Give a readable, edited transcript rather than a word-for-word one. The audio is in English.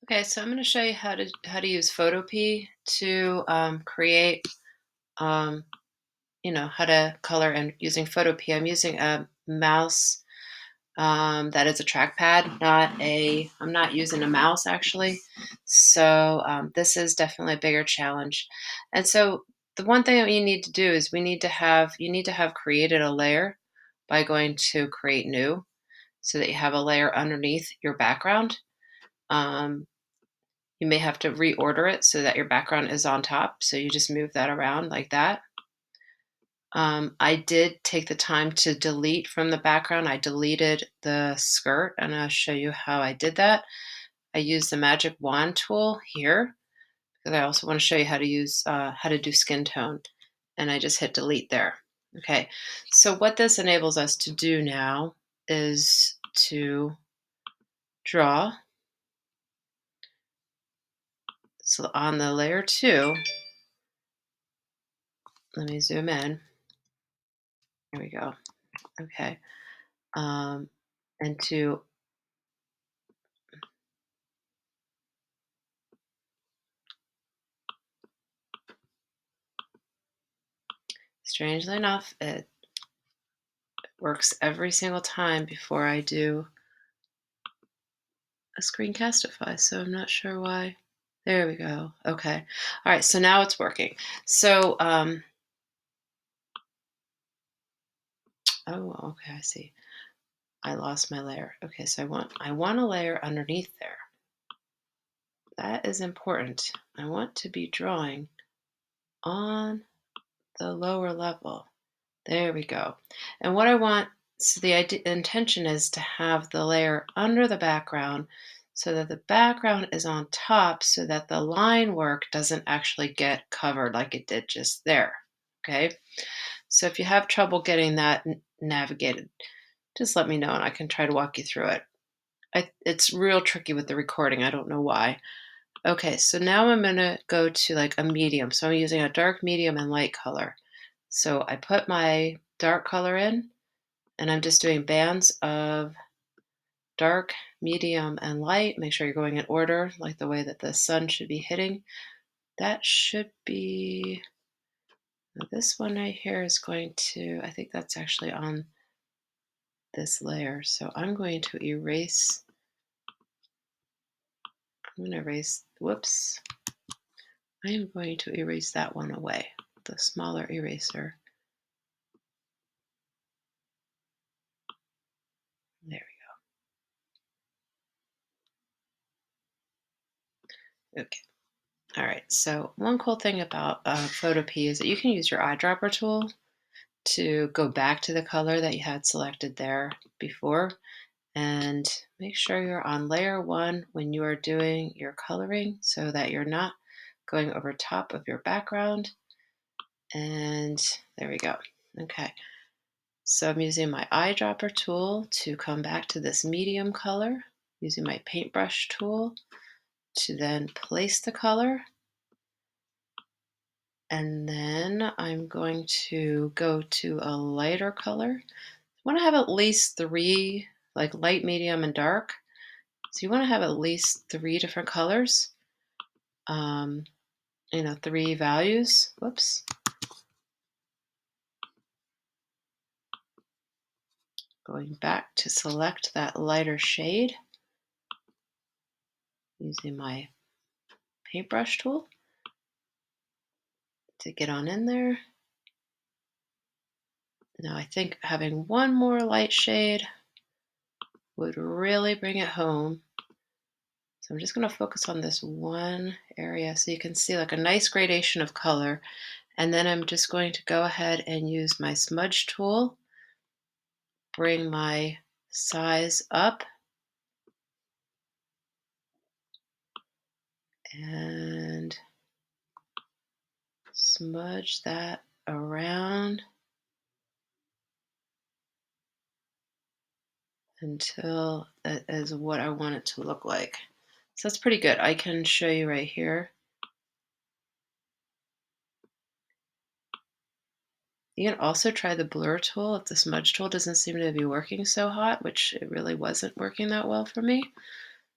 Okay, so I'm going to show you how to use photopea to create um, how to color and using photopea. I'm using a mouse that is a trackpad, not a. I'm not using a mouse actually. So this is definitely a bigger challenge. And so the one thing that you need to do is you need to have created a layer by going to create new, so that you have a layer underneath your background. Um, You may have to reorder it so that your background is on top. So you just move that around like that. I did take the time to delete from the background. I deleted the skirt, and I'll show you how I did that. I used the magic wand tool here because I also want to show you how to do skin tone. And I just hit delete there. Okay. So what this enables us to do now is to draw. So on the layer two, let me zoom in. Here we go. Okay. um, and to strangely enough, it works every single time before I do a screencastify, so I'm not sure why. There we go. Okay. All right, so now it's working. So oh, okay, I see. I lost my layer. Okay, so I want a layer underneath there. That is important. I want to be drawing on the lower level. There we go. And what I want, so the intention is to have the layer under the background so that the background is on top so that the line work doesn't actually get covered like it did just there. Okay. So if you have trouble getting that navigated, just let me know and I can try to walk you through it. It's real tricky with the recording. I don't know why. Okay, so now I'm going to go to like a medium. So I'm using a dark, medium, and light color. So I put my dark color in, and I'm just doing bands of dark, medium, and light. Make sure you're going in order, like the way that the sun should be hitting. That should be, this one right here is going to, I think that's actually on this layer. So I'm going to erase, whoops. I am going to erase that one away, the smaller eraser. There we go. Okay. All right. So one cool thing about photopea is that you can use your eyedropper tool to go back to the color that you had selected there before, and make sure you're on layer one when you are doing your coloring so that you're not going over top of your background. And there we go. Okay. So I'm using my eyedropper tool to come back to this medium color, using my paintbrush tool to then place the color. And then I'm going to go to a lighter color. I want to have at least three, like light, medium, and dark. So you want to have at least three different colors, um, three values. Whoops. Going back to select that lighter shade using my paintbrush tool to get on in there. Now I think having one more light shade would really bring it home. So I'm just going to focus on this one area so you can see like a nice gradation of color. And then I'm just going to go ahead and use my smudge tool, bring my size up, and smudge that around until that is what I want it to look like. So that's pretty good. I can show you right here. You can also try the blur tool if the smudge tool doesn't seem to be working so hot, which it really wasn't working that well for me.